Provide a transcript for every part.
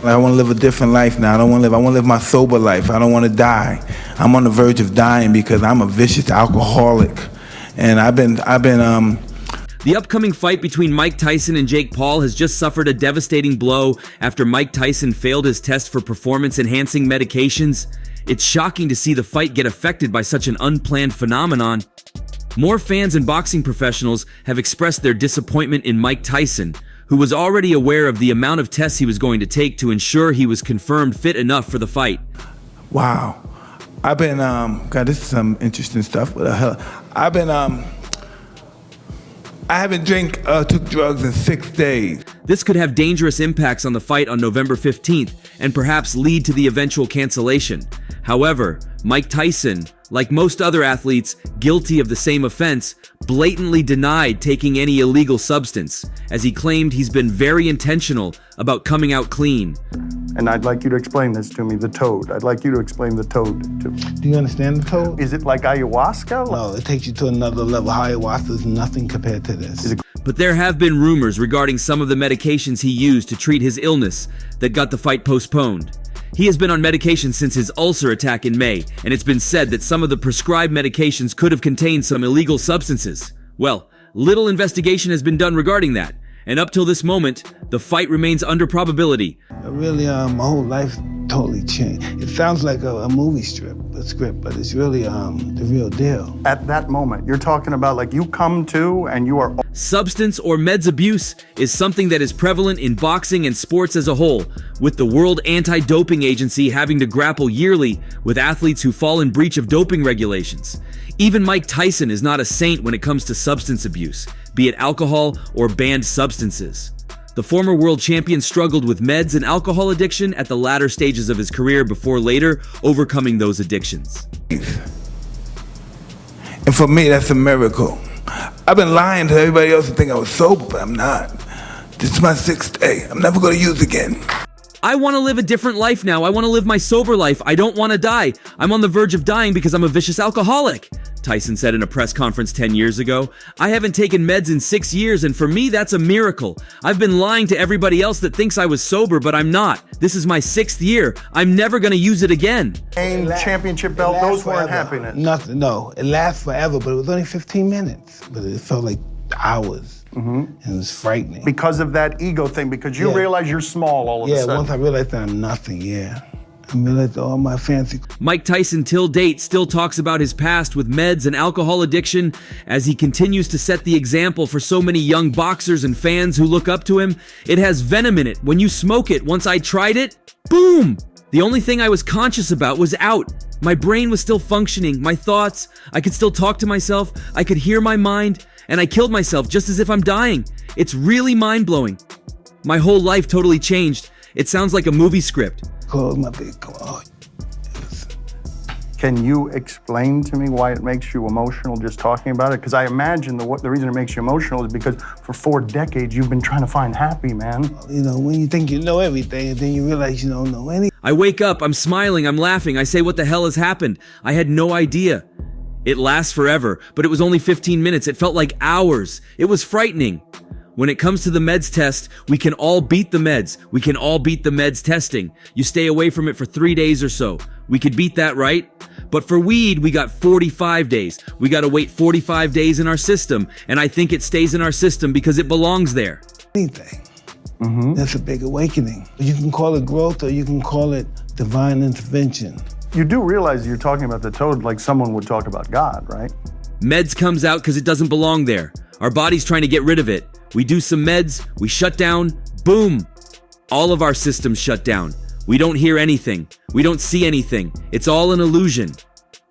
I want to live a different life now. I want to live my sober life. I don't want to die. I'm on the verge of dying because I'm a vicious alcoholic. And The upcoming fight between Mike Tyson and Jake Paul has just suffered a devastating blow after Mike Tyson failed his test for performance-enhancing medications. It's shocking to see the fight get affected by such an unplanned phenomenon. More fans and boxing professionals have expressed their disappointment in Mike Tyson, who was already aware of the amount of tests he was going to take to ensure he was confirmed fit enough for the fight. Wow. God, this is some interesting stuff. What the hell? I haven't took drugs in 6 days. This could have dangerous impacts on the fight on November 15th and perhaps lead to the eventual cancellation. However, Mike Tyson, like most other athletes guilty of the same offense, blatantly denied taking any illegal substance, as he claimed he's been very intentional about coming out clean. And I'd like you to explain this to me, the toad. I'd like you to explain the toad to me. Do you understand the toad? Is it like ayahuasca? No, it takes you to another level. Ayahuasca is nothing compared to this. But there have been rumors regarding some of the medications he used to treat his illness that got the fight postponed. He has been on medication since his ulcer attack in May, and it's been said that some of the prescribed medications could have contained some illegal substances. Well, little investigation has been done regarding that, and up till this moment, the fight remains under probability. Really, my whole life totally changed. It sounds like a movie script, but it's really the real deal. At that moment, you're talking about like you come to and you are... Substance or meds abuse is something that is prevalent in boxing and sports as a whole, with the World Anti-Doping Agency having to grapple yearly with athletes who fall in breach of doping regulations. Even Mike Tyson is not a saint when it comes to substance abuse, be it alcohol or banned substances. The former world champion struggled with meds and alcohol addiction at the latter stages of his career before later overcoming those addictions. And for me, that's a miracle. I've been lying to everybody else and think I was sober, but I'm not. This is my 6th day. I'm never going to use again. I want to live a different life now. I want to live my sober life. I don't want to die. I'm on the verge of dying because I'm a vicious alcoholic, Tyson said in a press conference 10 years ago. I haven't taken meds in 6 years, and for me, that's a miracle. I've been lying to everybody else that thinks I was sober, but I'm not. This is my 6th year. I'm never going to use it again. Championship belt, those weren't happiness. Nothing, no. It lasts forever, but it was only 15 minutes. But it felt like hours. And it was frightening. Because of that ego thing, because you realize you're small all of a sudden. Yeah, once I realized that I'm nothing, I realized all my fancy... Mike Tyson till date still talks about his past with meds and alcohol addiction as he continues to set the example for so many young boxers and fans who look up to him. It has venom in it. When you smoke it, once I tried it, boom! The only thing I was conscious about was out. My brain was still functioning, my thoughts, I could still talk to myself, I could hear my mind, and I killed myself just as if I'm dying. It's really mind-blowing. My whole life totally changed. It sounds like a movie script. Close my big claw. Can you explain to me why it makes you emotional just talking about it? Because I imagine the reason it makes you emotional is because for 4 decades you've been trying to find happy, man. You know, when you think you know everything and then you realize you don't know anything. I wake up, I'm smiling, I'm laughing, I say, what the hell has happened? I had no idea. It lasts forever, but it was only 15 minutes. It felt like hours. It was frightening. When it comes to the meds test, we can all beat the meds. We can all beat the meds testing. You stay away from it for 3 days or so. We could beat that, right? But for weed, we got 45 days. We got to wait 45 days in our system, and I think it stays in our system because it belongs there. Anything. That's a big awakening. You can call it growth or you can call it divine intervention. You do realize you're talking about the toad like someone would talk about God, right? Meds comes out because it doesn't belong there. Our body's trying to get rid of it. We do some meds, we shut down, boom. All of our systems shut down. We don't hear anything. We don't see anything. It's all an illusion.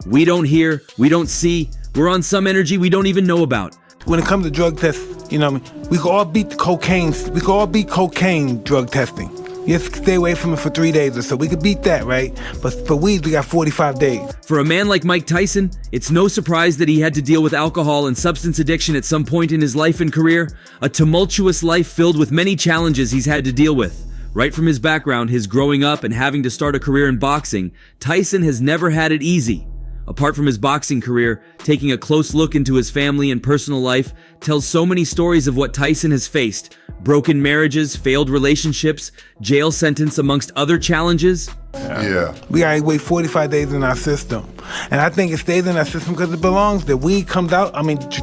We don't hear, we don't see. We're on some energy we don't even know about. When it comes to drug tests, you know, we can all beat the cocaine. We can all beat cocaine drug testing. You just stay away from it for 3 days or so. We could beat that, right? But for weed, we got 45 days. For a man like Mike Tyson, it's no surprise that he had to deal with alcohol and substance addiction at some point in his life and career. A tumultuous life filled with many challenges he's had to deal with. Right from his background, his growing up and having to start a career in boxing, Tyson has never had it easy. Apart from his boxing career, taking a close look into his family and personal life tells so many stories of what Tyson has faced. Broken marriages, failed relationships, jail sentence amongst other challenges. Yeah. We gotta wait 45 days in our system. And I think it stays in our system because it belongs there. Weed comes out,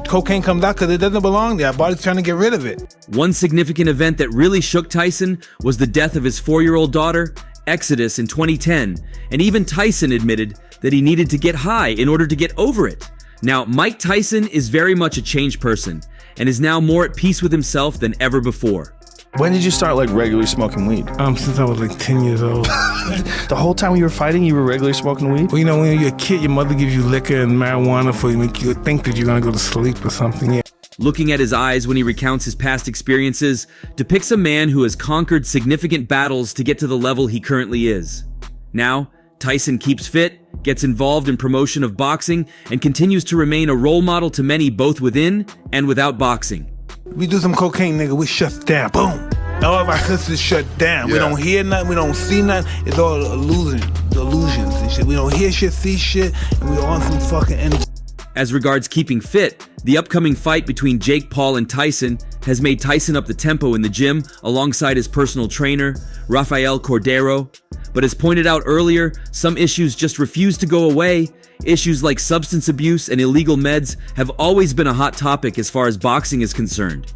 cocaine comes out because it doesn't belong there. Our body's trying to get rid of it. One significant event that really shook Tyson was the death of his 4-year-old daughter, Exodus, in 2010. And even Tyson admitted that he needed to get high in order to get over it. Now, Mike Tyson is very much a changed person and is now more at peace with himself than ever before. When did you start regularly smoking weed? Since I was 10 years old. The whole time you were fighting, you were regularly smoking weed? Well, when you're a kid, your mother gives you liquor and marijuana for you, make you think that you're gonna go to sleep or something. Yeah. Looking at his eyes when he recounts his past experiences depicts a man who has conquered significant battles to get to the level he currently is. Now, Tyson keeps fit, gets involved in promotion of boxing, and continues to remain a role model to many both within and without boxing. We do some cocaine, nigga, we shut down. Boom. All of our senses shut down. Yeah. We don't hear nothing, we don't see nothing. It's all illusions and shit. We don't hear shit, see shit, and we on some fucking energy. As regards keeping fit, the upcoming fight between Jake Paul and Tyson has made Tyson up the tempo in the gym alongside his personal trainer, Rafael Cordero. But as pointed out earlier, some issues just refuse to go away. Issues like substance abuse and illegal meds have always been a hot topic as far as boxing is concerned.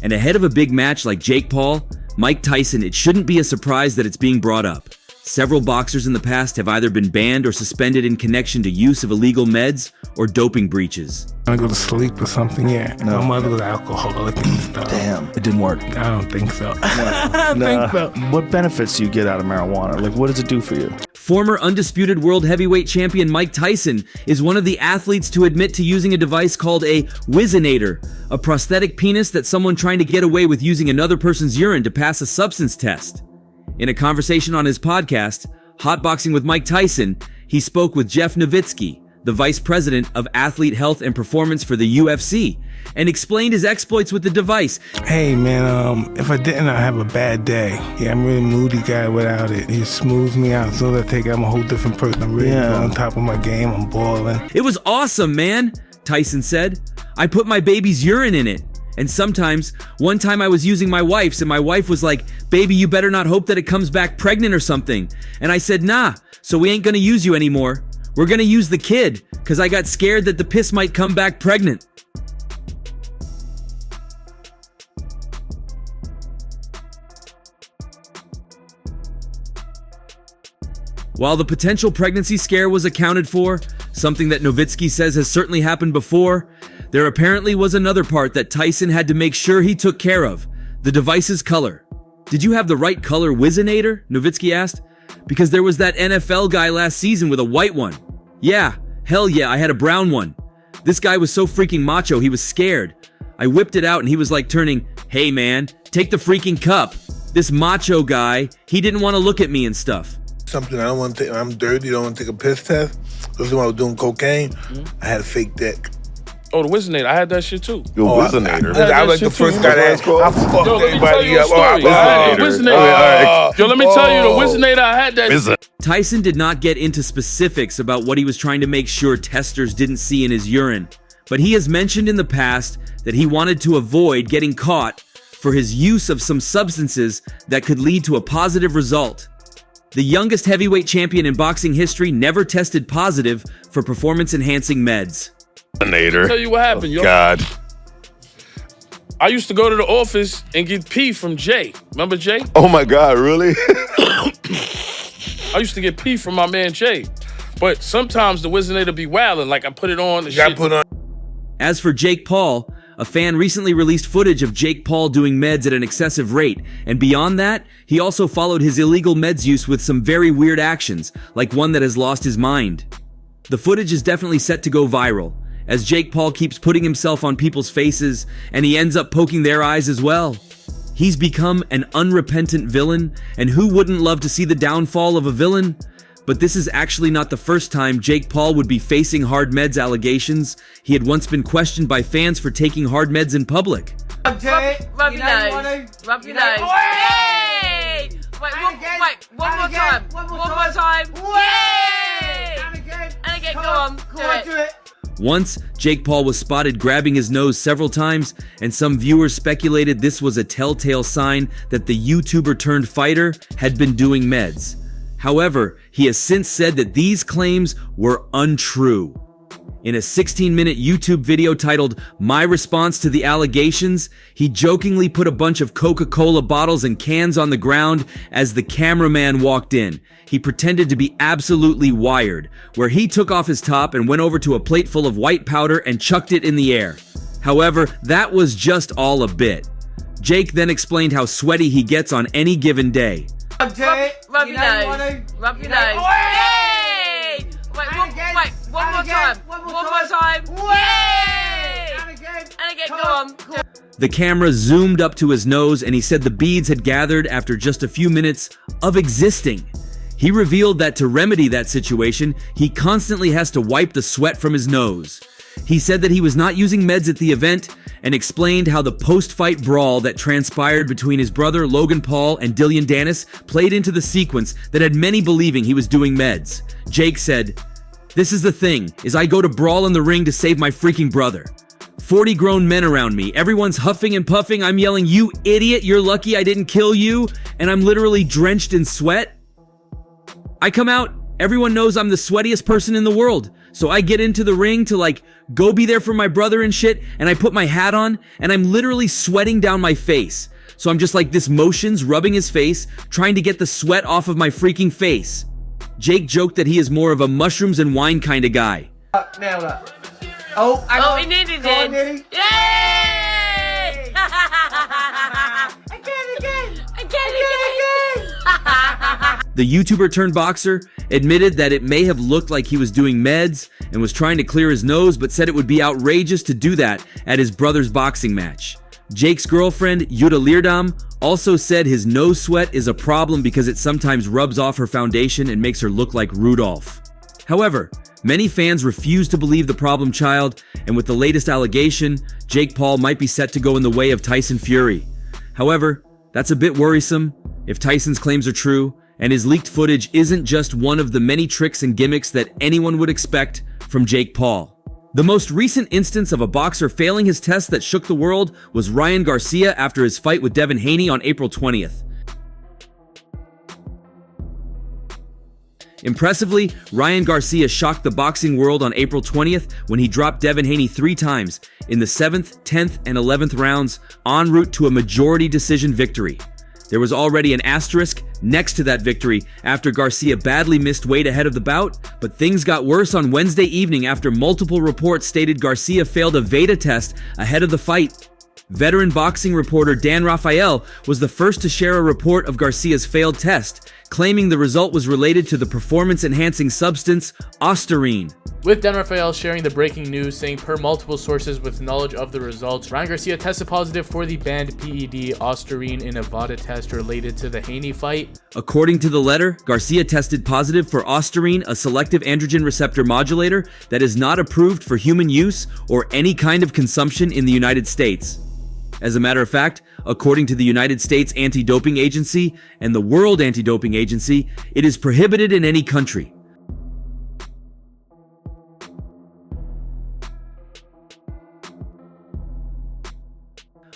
And ahead of a big match like Jake Paul, Mike Tyson, it shouldn't be a surprise that it's being brought up. Several boxers in the past have either been banned or suspended in connection to use of illegal meds or doping breaches. I go to sleep or something, yeah. No. My mother was alcoholic and stuff. Damn, it didn't work. I don't think so. I don't think so. What benefits do you get out of marijuana? What does it do for you? Former undisputed world heavyweight champion Mike Tyson is one of the athletes to admit to using a device called a Whizzinator, a prosthetic penis that's someone trying to get away with using another person's urine to pass a substance test. In a conversation on his podcast, Hotboxing with Mike Tyson, he spoke with Jeff Nowitzki, the vice president of athlete health and performance for the UFC, and explained his exploits with the device. Hey man, if I didn't, I'd have a bad day. Yeah, I'm a really moody guy without it. It smooths me out. As soon as I take it, I'm a whole different person. I'm really on top of my game. I'm balling. It was awesome, man, Tyson said. I put my baby's urine in it. And sometimes, one time I was using my wife's and my wife was like, baby, you better not hope that it comes back pregnant or something. And I said, nah, so we ain't gonna use you anymore. We're gonna use the kid, cause I got scared that the piss might come back pregnant. While the potential pregnancy scare was accounted for, something that Nowitzki says has certainly happened before, there apparently was another part that Tyson had to make sure he took care of, the device's color. Did you have the right color Whizzinator? Nowitzki asked. Because there was that NFL guy last season with a white one. Yeah, hell yeah, I had a brown one. This guy was so freaking macho, he was scared. I whipped it out and he was like turning, hey man, take the freaking cup. This macho guy, he didn't want to look at me and stuff. Something I don't want to take, I'm dirty, don't want to take a piss test. Especially when I was doing cocaine, I had a fake dick. Oh, the Whizzinator. I had that shit too. Your Whizzinator. I was like the first guy that I fucked Yo, let me tell everybody you a up. story. I had the Whizzinator. Yo, let me tell you, the Whizzinator, I had that. Tyson did not get into specifics about what he was trying to make sure testers didn't see in his urine, but he has mentioned in the past that he wanted to avoid getting caught for his use of some substances that could lead to a positive result. The youngest heavyweight champion in boxing history never tested positive for performance-enhancing meds. Whizzinator. Tell you what happened, yo. God. I used to go to the office and get pee from Jay. Remember Jay? Oh my God, really? I used to get pee from my man Jay. But sometimes the Whizzinator be wildin', like I put it on and shit. As for Jake Paul, a fan recently released footage of Jake Paul doing meds at an excessive rate, and beyond that, he also followed his illegal meds use with some very weird actions, like one that has lost his mind. The footage is definitely set to go viral, as Jake Paul keeps putting himself on people's faces, and he ends up poking their eyes as well. He's become an unrepentant villain, and who wouldn't love to see the downfall of a villain? But this is actually not the first time Jake Paul would be facing hard meds allegations. He had once been questioned by fans for taking hard meds in public. Rub your nose. Rub your nose. Yay! Wait, one more time. One more time. Yay! And again, go on. it. Once, Jake Paul was spotted grabbing his nose several times, and some viewers speculated this was a telltale sign that the YouTuber turned fighter had been doing meds. However, he has since said that these claims were untrue. In a 16-minute YouTube video titled "My Response to the Allegations," he jokingly put a bunch of Coca-Cola bottles and cans on the ground as the cameraman walked in. He pretended to be absolutely wired, where he took off his top and went over to a plate full of white powder and chucked it in the air. However, that was just all a bit. Jake then explained how sweaty he gets on any given day. Rub your nose. Rub your nose. Yay! Wait, one more time. One more time. Yay! And again, go on. The camera zoomed up to his nose, and he said the beads had gathered after just a few minutes of existing. He revealed that to remedy that situation, he constantly has to wipe the sweat from his nose. He said that he was not using meds at the event and explained how the post-fight brawl that transpired between his brother Logan Paul and Dillon Danis played into the sequence that had many believing he was doing meds. Jake said, "This is the thing, is I go to brawl in the ring to save my freaking brother. 40 grown men around me, everyone's huffing and puffing, I'm yelling, 'You idiot, you're lucky I didn't kill you,' and I'm literally drenched in sweat. I come out, everyone knows I'm the sweatiest person in the world. So I get into the ring to go be there for my brother and shit, and I put my hat on, and I'm literally sweating down my face. So I'm just like this motions, rubbing his face, trying to get the sweat off of my freaking face." Jake joked that he is more of a mushrooms and wine kind of guy. Nailed it. He nearly did. Yay! Again. The YouTuber turned boxer admitted that it may have looked like he was doing meds and was trying to clear his nose, but said it would be outrageous to do that at his brother's boxing match. Jake's girlfriend, Yuta Leerdam, also said his nose sweat is a problem because it sometimes rubs off her foundation and makes her look like Rudolph. However, many fans refuse to believe the problem child, and with the latest allegation, Jake Paul might be set to go in the way of Tyson Fury. However, that's a bit worrisome if Tyson's claims are true, and his leaked footage isn't just one of the many tricks and gimmicks that anyone would expect from Jake Paul. The most recent instance of a boxer failing his test that shook the world was Ryan Garcia after his fight with Devin Haney on April 20th. Impressively, Ryan Garcia shocked the boxing world on April 20th when he dropped Devin Haney 3 times in the 7th, 10th, and 11th rounds en route to a majority decision victory. There was already an asterisk next to that victory after Garcia badly missed weight ahead of the bout, but things got worse on Wednesday evening after multiple reports stated Garcia failed a Veda test ahead of the fight. Veteran boxing reporter Dan Rafael was the first to share a report of Garcia's failed test, claiming the result was related to the performance-enhancing substance Ostarine. With Dan Rafael sharing the breaking news, saying per multiple sources with knowledge of the results, Ryan Garcia tested positive for the banned PED Ostarine in a VADA test related to the Haney fight. According to the letter, Garcia tested positive for Ostarine, a selective androgen receptor modulator that is not approved for human use or any kind of consumption in the United States. As a matter of fact, according to the United States Anti-Doping Agency and the World Anti-Doping Agency, it is prohibited in any country.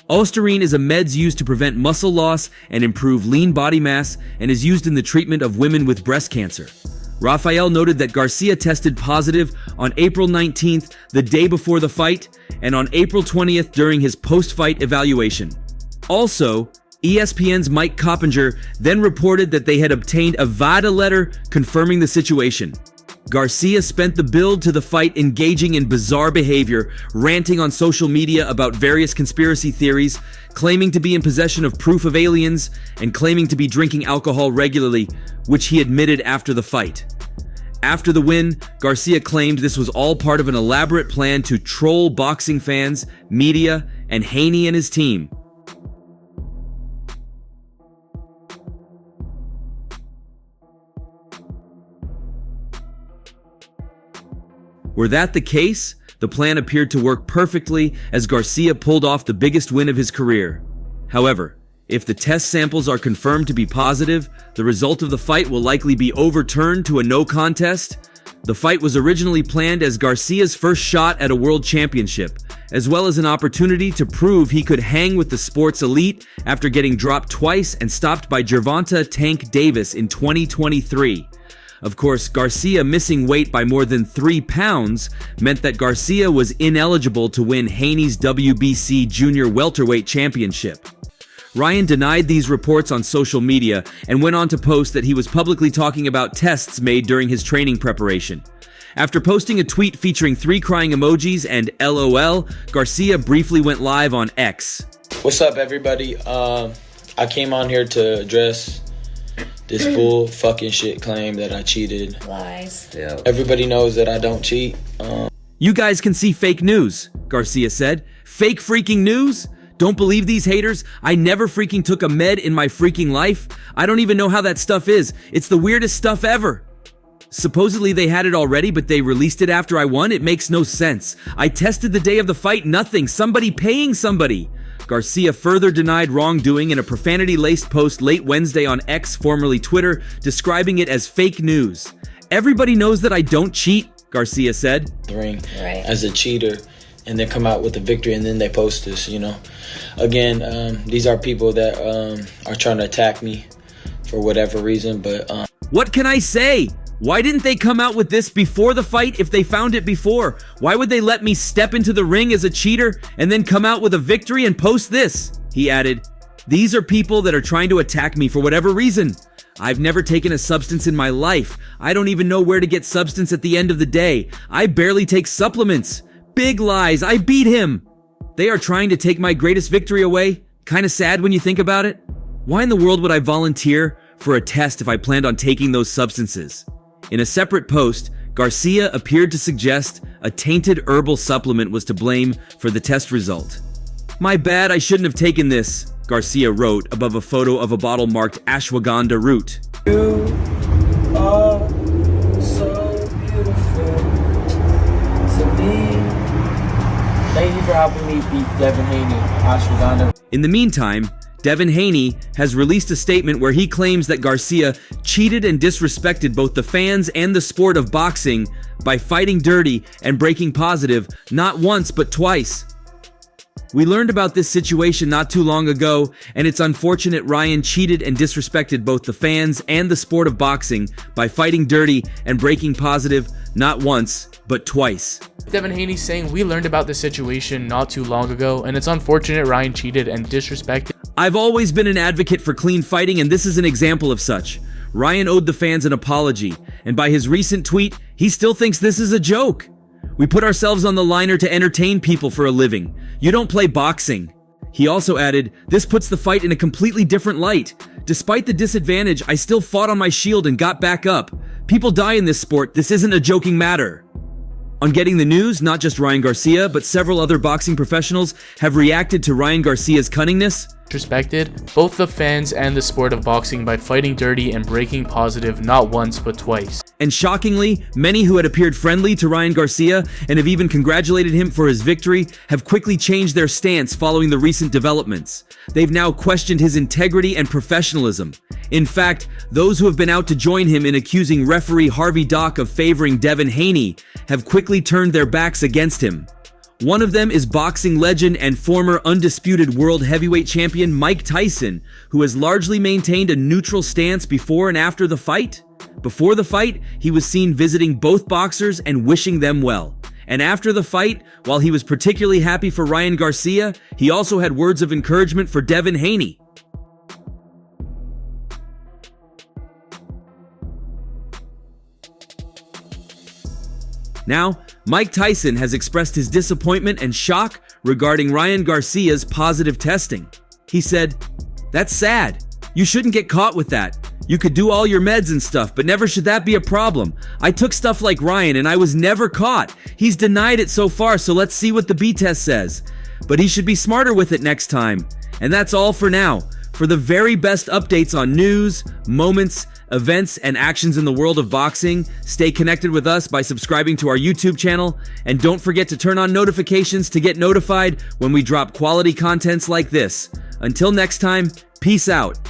Ostarine is a meds used to prevent muscle loss and improve lean body mass and is used in the treatment of women with breast cancer. Rafael noted that Garcia tested positive on April 19th, the day before the fight, and on April 20th during his post-fight evaluation. Also, ESPN's Mike Coppinger then reported that they had obtained a VADA letter confirming the situation. Garcia spent the build to the fight engaging in bizarre behavior, ranting on social media about various conspiracy theories, claiming to be in possession of proof of aliens, and claiming to be drinking alcohol regularly, which he admitted after the fight. After the win, Garcia claimed this was all part of an elaborate plan to troll boxing fans, media, and Haney and his team. Were that the case, the plan appeared to work perfectly as Garcia pulled off the biggest win of his career. However, If the test samples are confirmed to be positive, the result of the fight will likely be overturned to a no contest. The fight was originally planned as Garcia's first shot at a world championship, as well as an opportunity to prove he could hang with the sport's elite after getting dropped twice and stopped by Gervonta Tank Davis in 2023. Of course, Garcia missing weight by more than 3 pounds meant that Garcia was ineligible to win Haney's WBC Junior Welterweight Championship. Ryan denied these reports on social media and went on to post that he was publicly talking about tests made during his training preparation. After posting a tweet featuring 3 crying emojis and LOL, Garcia briefly went live on X. What's up, everybody? I came on here to address this bull fucking shit claim that I cheated. Lies. Yeah. Everybody knows that I don't cheat. You guys can see fake news, Garcia said. Fake freaking news? Don't believe these haters? I never freaking took a med in my freaking life. I don't even know how that stuff is. It's the weirdest stuff ever. Supposedly they had it already, but they released it after I won? It makes no sense. I tested the day of the fight, nothing. Somebody paying somebody. Garcia further denied wrongdoing in a profanity-laced post late Wednesday on X, formerly Twitter, describing it as fake news. Everybody knows that I don't cheat, Garcia said. Ring as a cheater, and then come out with a victory, and then they post this, you know. Again, these are people that are trying to attack me for whatever reason, but... What can I say? Why didn't they come out with this before the fight if they found it before? Why would they let me step into the ring as a cheater and then come out with a victory and post this? He added, these are people that are trying to attack me for whatever reason. I've never taken a substance in my life. I don't even know where to get substance at the end of the day. I barely take supplements. Big lies. I beat him. They are trying to take my greatest victory away. Kinda sad when you think about it. Why in the world would I volunteer for a test if I planned on taking those substances? In a separate post, Garcia appeared to suggest a tainted herbal supplement was to blame for the test result. My bad, I shouldn't have taken this, Garcia wrote above a photo of a bottle marked ashwagandha root. You are so beautiful to me. Thank you for helping me beat Devin Haney, ashwagandha. In the meantime, Devin Haney has released a statement where he claims that Garcia cheated and disrespected both the fans and the sport of boxing by fighting dirty and breaking positive not once but twice. We learned about this situation not too long ago, and it's unfortunate Ryan cheated and disrespected both the fans and the sport of boxing by fighting dirty and breaking positive not once but twice. Devin Haney saying we learned about this situation not too long ago, and it's unfortunate Ryan cheated and disrespected. I've always been an advocate for clean fighting, and this is an example of such. Ryan owed the fans an apology, and by his recent tweet, he still thinks this is a joke. We put ourselves on the liner to entertain people for a living. You don't play boxing. He also added, this puts the fight in a completely different light. Despite the disadvantage, I still fought on my shield and got back up. People die in this sport. This isn't a joking matter. On getting the news, not just Ryan Garcia, but several other boxing professionals have reacted to Ryan Garcia's cunningness. Disrespected both the fans and the sport of boxing by fighting dirty and breaking positive not once but twice. And shockingly, many who had appeared friendly to Ryan Garcia and have even congratulated him for his victory have quickly changed their stance following the recent developments. They've now questioned his integrity and professionalism. In fact, those who have been out to join him in accusing referee Harvey Dock of favoring Devin Haney have quickly turned their backs against him. One of them is boxing legend and former undisputed world heavyweight champion Mike Tyson, who has largely maintained a neutral stance before and after the fight. Before the fight, he was seen visiting both boxers and wishing them well. And after the fight, while he was particularly happy for Ryan Garcia, he also had words of encouragement for Devin Haney. Now, Mike Tyson has expressed his disappointment and shock regarding Ryan Garcia's positive testing. He said, "That's sad. You shouldn't get caught with that. You could do all your meds and stuff, but never should that be a problem. I took stuff like Ryan and I was never caught. He's denied it so far, so let's see what the B test says. But he should be smarter with it next time." And that's all for now. For the very best updates on news, moments, events, and actions in the world of boxing, stay connected with us by subscribing to our YouTube channel, and don't forget to turn on notifications to get notified when we drop quality contents like this. Until next time, Peace out.